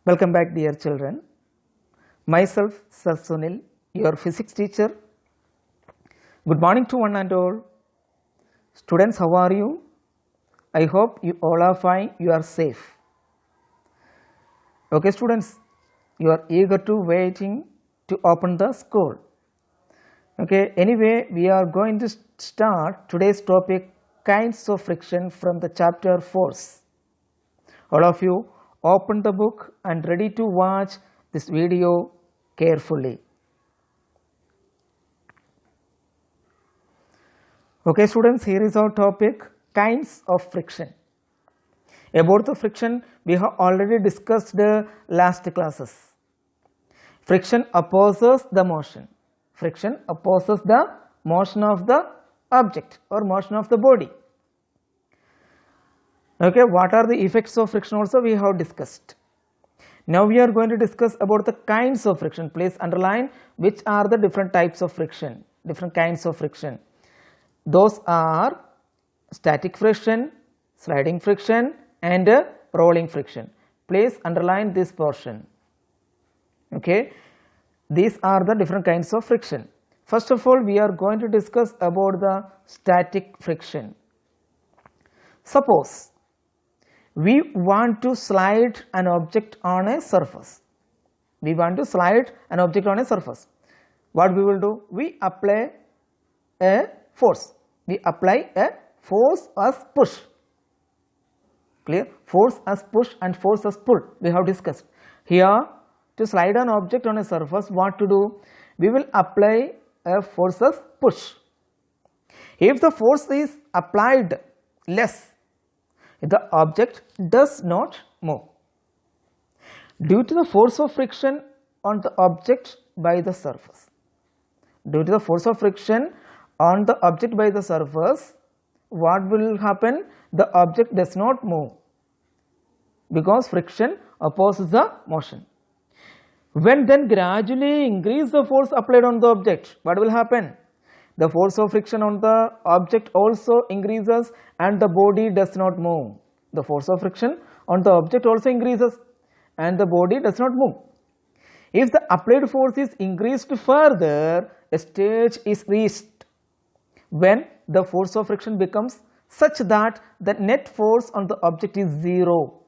Welcome back, dear children. Myself, Sir Sunil, your physics teacher. Good morning to one and all. Students, how are you? I hope you all are fine, you are safe. Okay, students, you are eager to waiting to open the school. Okay, anyway, we are going to start today's topic, kinds of friction, from the chapter force. All of you open the book and ready to watch this video carefully. Okay, students, here is our topic, kinds of friction. About the friction, we have already discussed the last classes. Friction opposes the motion. Friction opposes the motion of the object or motion of the body. Okay, what are the effects of friction also we have discussed. Now we are going to discuss about the kinds of friction. Please underline which are the different types of friction, different kinds of friction. Those are static friction, sliding friction and rolling friction. Please underline this portion. Okay, these are the different kinds of friction. First of all, we are going to discuss about the static friction. Suppose we want to slide an object on a surface. We want to slide an object on a surface. What we will do? We apply a force. We apply a force as push. Clear? Force as push and force as pull. We have discussed. Here, to slide an object on a surface, what to do? We will apply a force as push. If the force is applied less, the object does not move. Due to the force of friction on the object by the surface. Due to the force of friction on the object by the surface, what will happen? The object does not move because friction opposes the motion. When then gradually increase the force applied on the object, what will happen? The force of friction on the object also increases and the body does not move. The force of friction on the object also increases and the body does not move. If the applied force is increased further, a stage is reached when the force of friction becomes such that the net force on the object is zero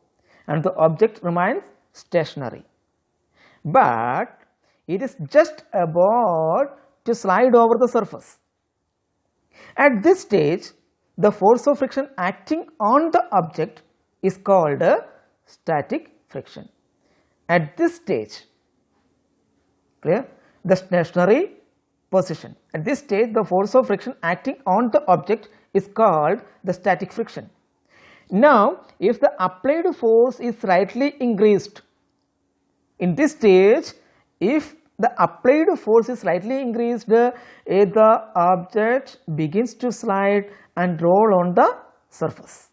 and the object remains stationary. But it is just about to slide over the surface. At this stage, the force of friction acting on the object is called static friction. At this stage, clear? The stationary position. At this stage, the force of friction acting on the object is called the static friction. Now, if the applied force is slightly increased, in this stage, if the applied force is slightly increased, the object begins to slide and roll on the surface.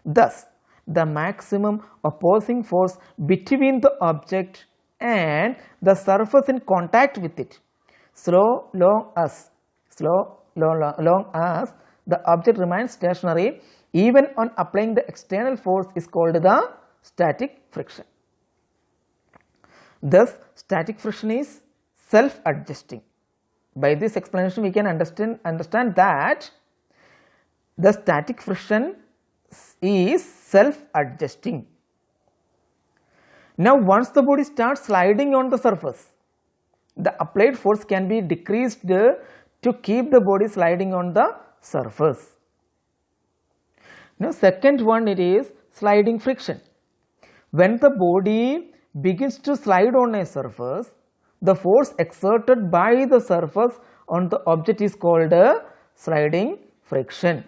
Thus, the maximum opposing force between the object and the surface in contact with it, so long as the object remains stationary, even on applying the external force, is called the static friction. Thus, static friction is self-adjusting. By this explanation, we can understand that the static friction is self-adjusting. Now, once the body starts sliding on the surface, the applied force can be decreased to keep the body sliding on the surface. Now, second one, it is sliding friction. When the body begins to slide on a surface, the force exerted by the surface on the object is called sliding friction.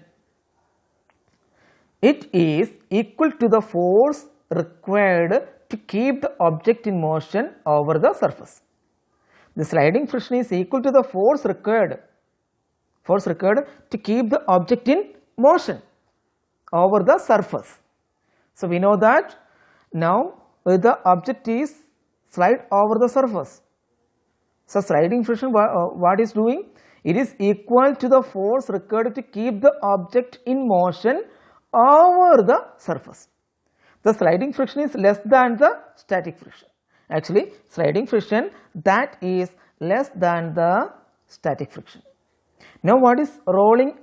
It is equal to the force required to keep the object in motion over the surface. The sliding friction is equal to the force required to keep the object in motion over the surface. So, we know that now the object is slide over the surface. So, sliding friction what is doing? It is equal to the force required to keep the object in motion over the surface. The sliding friction is less than the static friction. Actually, sliding friction that is less than the static friction. Now, what is rolling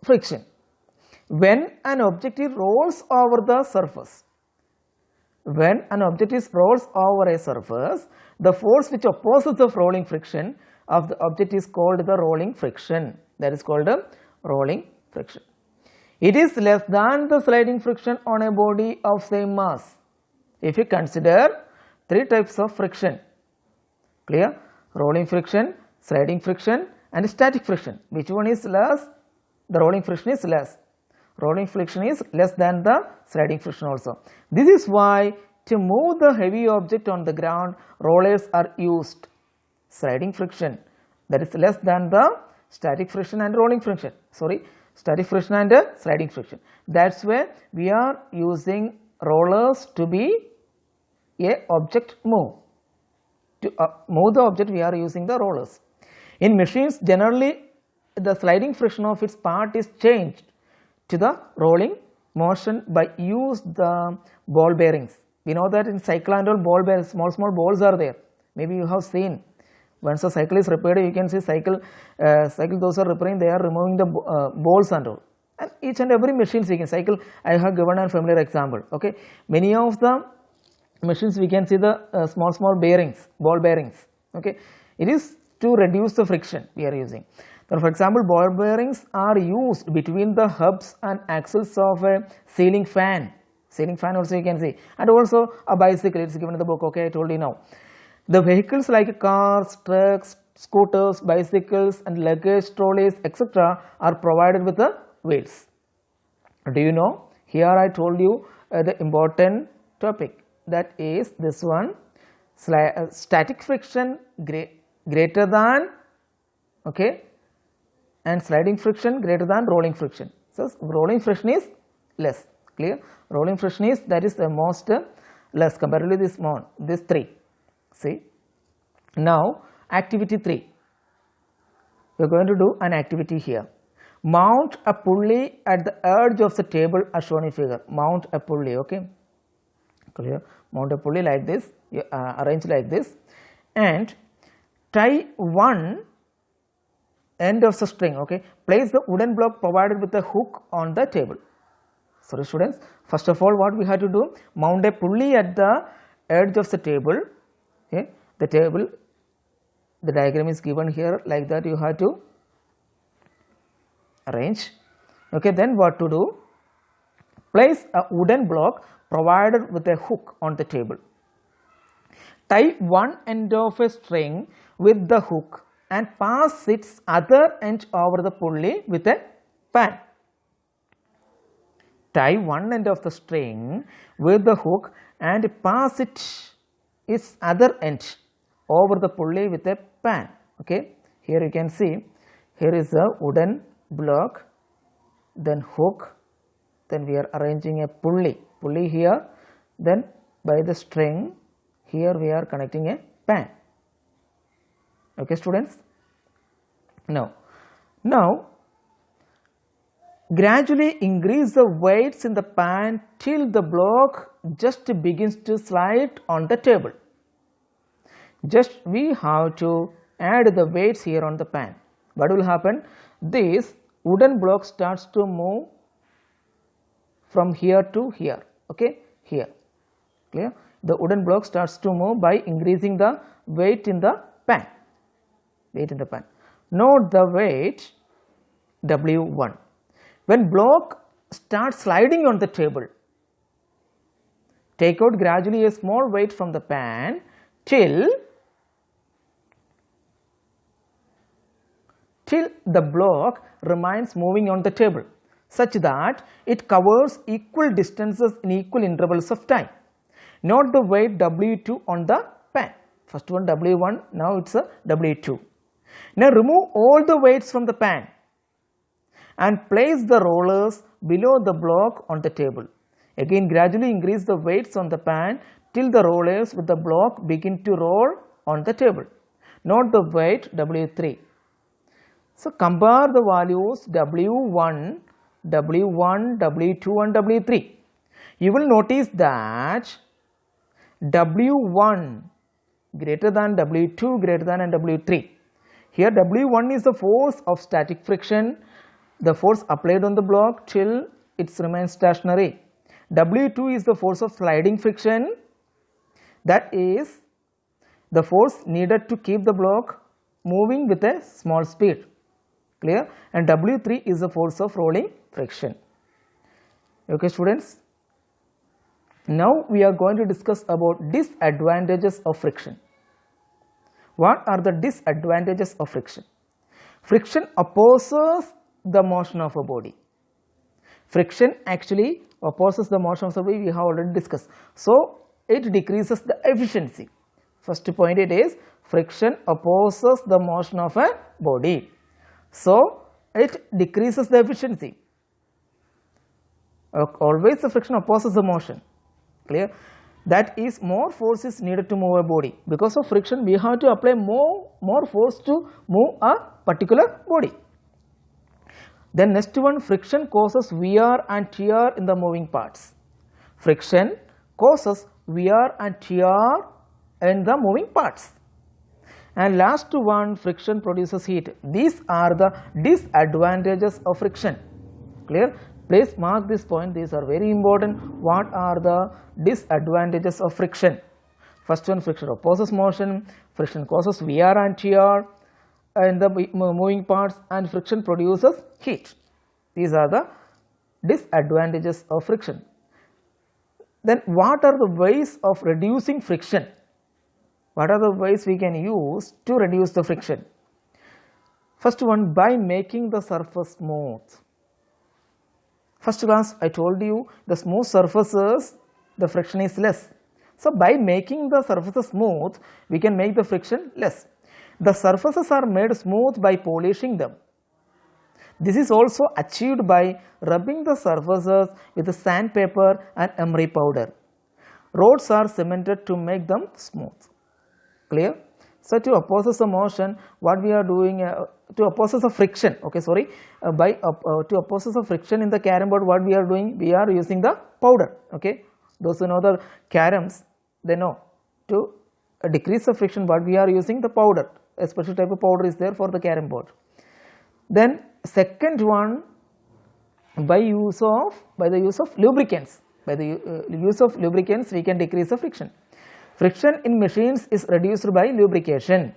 friction? When an object rolls over the surface, when an object rolls over a surface, the force which opposes the rolling friction of the object is called the rolling friction. That is called the rolling friction. It is less than the sliding friction on a body of same mass. If you consider three types of friction, clear? Rolling friction, sliding friction and static friction. Which one is less? The rolling friction is less. Rolling friction is less than the sliding friction also. This is why to move the heavy object on the ground, rollers are used. Sliding friction, that is less than the static friction and rolling friction. Sorry, static friction and sliding friction. That's why we are using rollers to be a object move. To move the object, we are using the rollers. In machines, generally the sliding friction of its part is changed to the rolling motion by use the ball bearings. We know that in cycle and all, ball bearings, small balls are there. Maybe you have seen. Once a cycle is repaired, you can see cycle those are repairing, they are removing the balls and all. And each and every machine we can cycle, I have given a familiar example. Okay, many of the machines we can see the small bearings, ball bearings. Okay, it is to reduce the friction we are using. So, for example, ball bearings are used between the hubs and axles of a ceiling fan. Ceiling fan also you can see, and also a bicycle. It's given in the book. Okay, I told you now. The vehicles like cars, trucks, scooters, bicycles and luggage trolleys etc. are provided with the wheels. Do you know? Here I told you the important topic, that is this one, static friction greater than, okay, and sliding friction greater than rolling friction. So, rolling friction is less, clear? Rolling friction is, that is the most less comparatively this three. See, now activity 3, we are going to do an activity here. Mount a pulley at the edge of the table as shown in figure. Mount a pulley, okay, clear? Mount a pulley like this, you arrange like this, and tie one end of the string, okay. Place the wooden block provided with a hook on the table. Sorry students, first of all what we have to do, mount a pulley at the edge of the table. Okay, the table, the diagram is given here like that, you have to arrange. Okay, then what to do? Place a wooden block provided with a hook on the table. Tie one end of a string with the hook and pass its other end over the pulley with a pan. Tie one end of the string with the hook and pass its other end over the pulley with a pan. Okay, here you can see, here is a wooden block, then hook, then we are arranging a pulley here, then by the string here we are connecting a pan. Okay students, now gradually increase the weights in the pan till the block just begins to slide on the table. Just we have to add the weights here on the pan. What will happen? This wooden block starts to move from here to here. Okay, here, clear? The wooden block starts to move by increasing the weight in the pan. Note the weight W1. When block starts sliding on the table, take out gradually a small weight from the pan till the block remains moving on the table, such that it covers equal distances in equal intervals of time. Note the weight W2 on the pan. First one W1, now it's a W2. Now remove all the weights from the pan and place the rollers below the block on the table. Again gradually increase the weights on the pan till the rollers with the block begin to roll on the table. Note the weight W3. So compare the values W1, W2 and W3. You will notice that W1 greater than W2 greater than and W3. Here W1 is the force of static friction, the force applied on the block till it remains stationary. W2 is the force of sliding friction, that is the force needed to keep the block moving with a small speed. Clear? And W3 is the force of rolling friction. Okay students, now we are going to discuss about disadvantages of friction. What are the disadvantages of friction? Friction opposes the motion of a body. Friction actually opposes the motion of the body, we have already discussed. So it decreases the efficiency. First point it is friction opposes the motion of a body. So it decreases the efficiency. Always the friction opposes the motion. Clear? That is, more force is needed to move a body. Because of friction we have to apply more force to move a particular body. Then next one, friction causes wear and tear in the moving parts. Friction causes wear and tear in the moving parts. And last one, friction produces heat. These are the disadvantages of friction. Clear? Please mark this point, these are very important. What are the disadvantages of friction? First one, friction opposes motion, friction causes wear and tear in the moving parts, and friction produces heat. These are the disadvantages of friction. Then what are the ways of reducing friction? What are the ways we can use to reduce the friction? First one, by making the surface smooth. First class I told you the smooth surfaces, the friction is less. So by making the surfaces smooth, we can make the friction less. The surfaces are made smooth by polishing them. This is also achieved by rubbing the surfaces with sandpaper and emery powder. Roads are cemented to make them smooth. Clear? So to oppose the motion, what we are doing, to oppose the friction, okay, sorry, to oppose the friction in the carom board, what we are doing, we are using the powder, okay. Those who know the caroms, they know to decrease the friction, what we are using the powder, a special type of powder is there for the carom board. Then second one, by the use of lubricants, we can decrease the friction. Friction in machines is reduced by lubrication.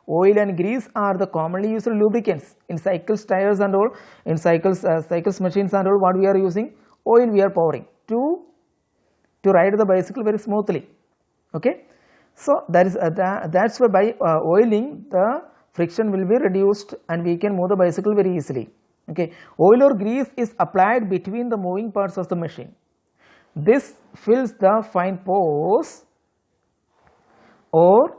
Oil and grease are the commonly used lubricants in cycles, tires and all. In cycles machines and all, what we are using? Oil we are pouring to ride the bicycle very smoothly. Okay, so that's why by oiling the friction will be reduced and we can move the bicycle very easily. Okay, oil or grease is applied between the moving parts of the machine. This fills the fine pores or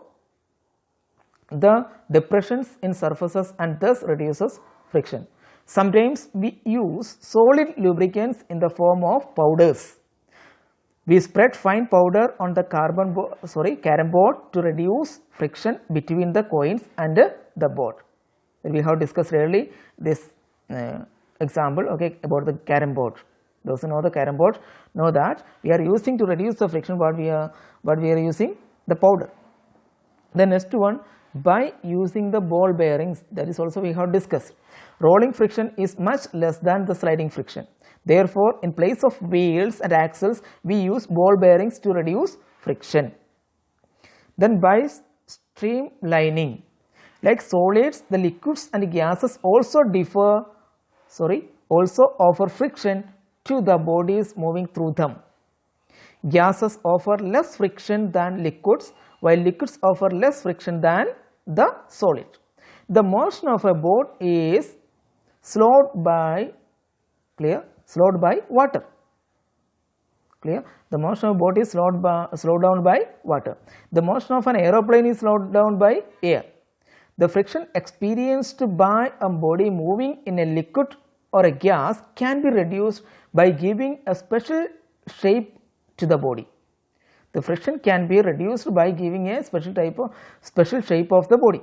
the depressions in surfaces and thus reduces friction. Sometimes we use solid lubricants in the form of powders. We spread fine powder on the carom board to reduce friction between the coins and the board. We have discussed earlier this example, okay, about the carom board. Those who know the carom board know that we are using to reduce the friction, what we are using the powder. The next one, by using the ball bearings, that is also we have discussed. Rolling friction is much less than the sliding friction. Therefore, in place of wheels and axles, we use ball bearings to reduce friction. Then by streamlining, like solids, the liquids and gases also offer friction to the bodies moving through them. Gases offer less friction than liquids, while liquids offer less friction than the solid. The motion of a boat is slowed by water. Clear? The motion of a boat is slowed down by water. The motion of an aeroplane is slowed down by air. The friction experienced by a body moving in a liquid or a gas can be reduced by giving a special shape to the body. The friction can be reduced by giving a special shape of the body.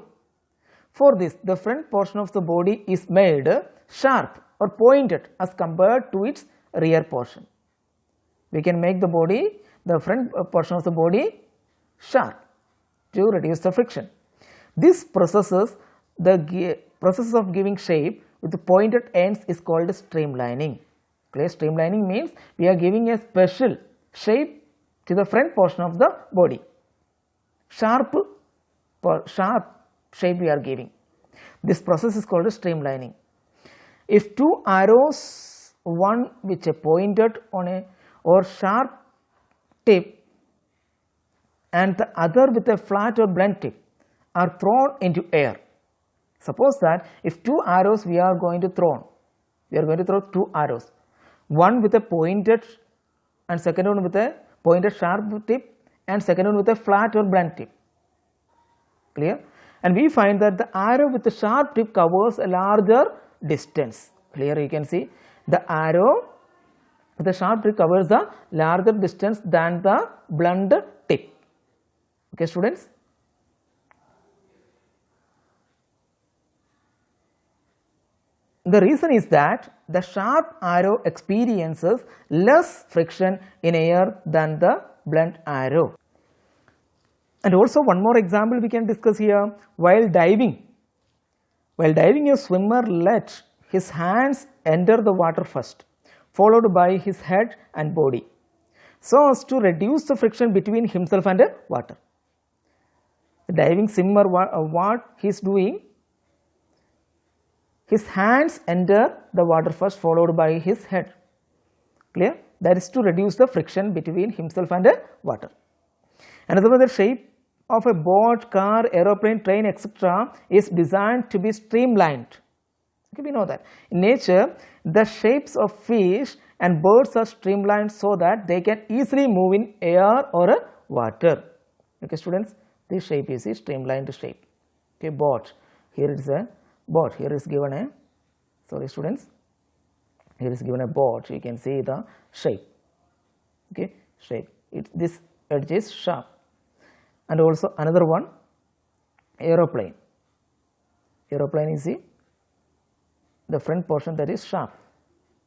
For this, the front portion of the body is made sharp or pointed as compared to its rear portion. We can make the body, the front portion of the body sharp to reduce the friction. This process of giving shape with the pointed ends is called streamlining. Clear? Streamlining means we are giving a special shape to the front portion of the body. Sharp shape we are giving. This process is called streamlining. If two arrows, one which a pointed on a or sharp tip and the other with a flat or blunt tip, are thrown into air. Suppose that if two arrows we are going to throw two arrows, one with a pointed and second one with a pointed sharp tip and second one with a flat or blunt tip. Clear? And we find that the arrow with the sharp tip covers a larger distance. Clear? You can see the arrow with the sharp tip covers a larger distance than the blunt tip. Okay, students? The reason is that the sharp arrow experiences less friction in air than the blunt arrow. And also one more example we can discuss here. While diving, a swimmer let his hands enter the water first, followed by his head and body, so as to reduce the friction between himself and water. The diving swimmer, what he is doing? His hands enter the water first, followed by his head. Clear? That is to reduce the friction between himself and water. Another one, the shape of a boat, car, aeroplane, train, etc. is designed to be streamlined. Okay, we know that. In nature, the shapes of fish and birds are streamlined so that they can easily move in air or water. Okay, students, this shape is a streamlined shape. Okay, boat. Here it is a boat. Here is given a, sorry students, here is given a boat. You can see the shape. Okay, shape. This edge is sharp. And also another one, aeroplane. Aeroplane is the front portion that is sharp.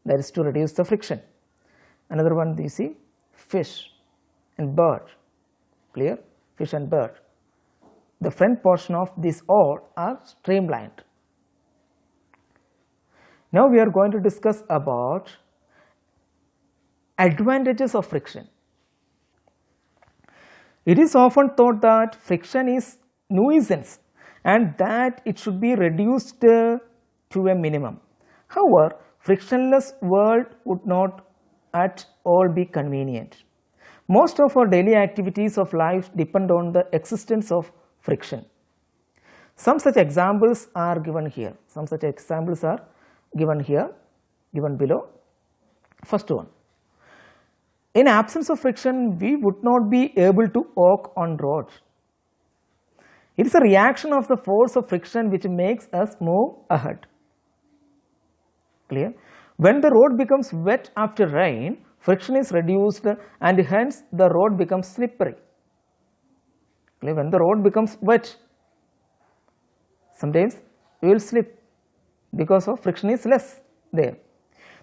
That is to reduce the friction. Another one, you see, fish and bird. Clear? Fish and bird. The front portion of these all are streamlined. Now we are going to discuss about advantages of friction. It is often thought that friction is nuisance and that it should be reduced to a minimum. However, frictionless world would not at all be convenient. Most of our daily activities of life depend on the existence of friction. Some such examples are given here. Given below. First one. In absence of friction, we would not be able to walk on roads. It is a reaction of the force of friction which makes us move ahead. Clear? When the road becomes wet after rain, friction is reduced and hence the road becomes slippery. Clear? When the road becomes wet, sometimes we will slip because of friction is less there.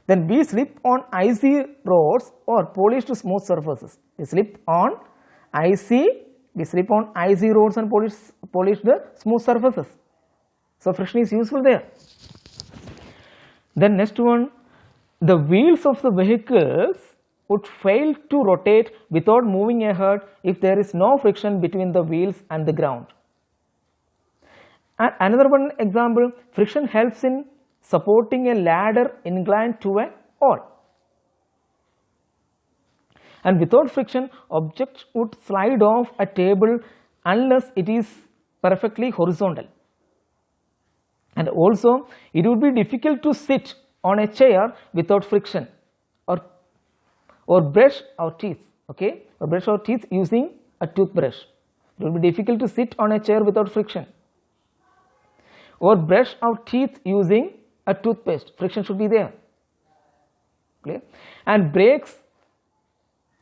Then we slip on icy roads or polished smooth surfaces. We slip on icy roads and polished smooth surfaces. So friction is useful there. Then next one, the wheels of the vehicles would fail to rotate without moving ahead if there is no friction between the wheels and the ground. And another one example, friction helps in supporting a ladder inclined to a wall. And without friction, objects would slide off a table unless it is perfectly horizontal. And also, it would be difficult to sit on a chair without friction or brush our teeth, okay, or brush our teeth using a toothbrush. It will be difficult to sit on a chair without friction or brush our teeth using a toothpaste. Friction should be there. Clear? And brakes.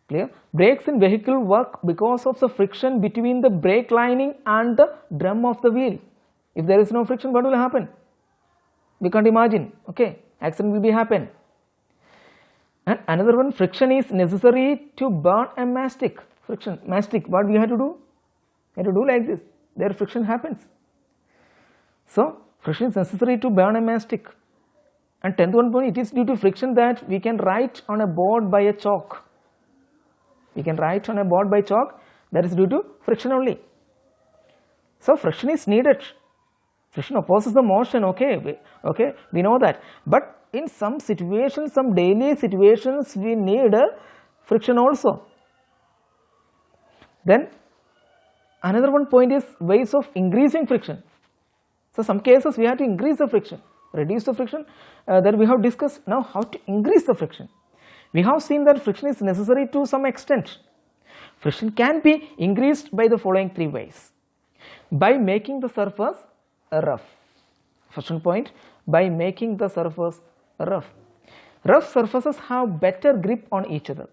Clear? Brakes in vehicle work because of the friction between the brake lining and the drum of the wheel. If there is no friction, what will happen? We can't imagine. Okay, accident will be happen. And another one, friction is necessary to burn a mastic. Friction, mastic, what we have to do? We have to do like this, there friction happens. So friction is necessary to burn a mastic. And 10th one point, it is due to friction that we can write on a board by a chalk. We can write on a board by chalk, that is due to friction only. So friction is needed. Friction opposes the motion, okay, we know that. But in some situations, some daily situations, we need friction also. Then another one point is ways of increasing friction. So some cases we have to increase the friction, reduce the friction. Then we have discussed now how to increase the friction. We have seen that friction is necessary to some extent. Friction can be increased by the following 3 ways. By making the surface rough. First point, by making the surface rough. Rough surfaces have better grip on each other.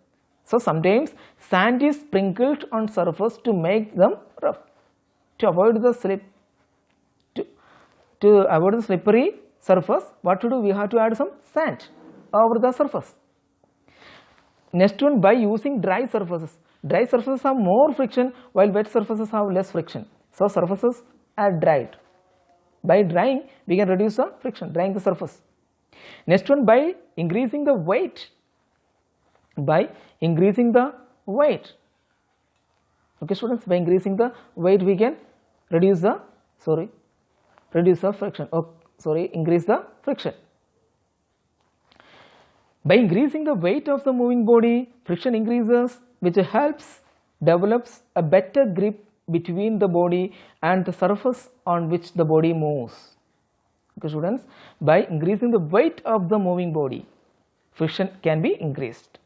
So sometimes sand is sprinkled on surface to make them rough. To avoid the slip, to avoid the slippery surface, what to do? We have to add some sand over the surface. Next one, by using dry surfaces. Dry surfaces have more friction while wet surfaces have less friction. So surfaces are dried. By drying, we can reduce the friction, drying the surface. Next one, by increasing the weight. By increasing the weight. Okay students, by increasing the weight we can reduce the friction. Increase the friction. By increasing the weight of the moving body, friction increases, which develops a better grip between the body and the surface on which the body moves. Okay students, by increasing the weight of the moving body, friction can be increased,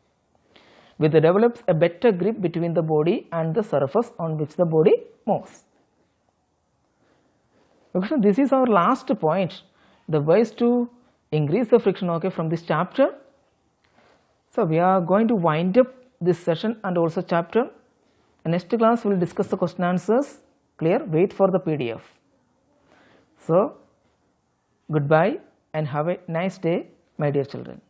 which develops a better grip between the body and the surface on which the body moves. Okay, so this is our last point, the ways to increase the friction, okay, from this chapter. So we are going to wind up this session and also chapter. In next class we will discuss the question answers. Clear? Wait for the PDF. So goodbye and have a nice day, my dear children.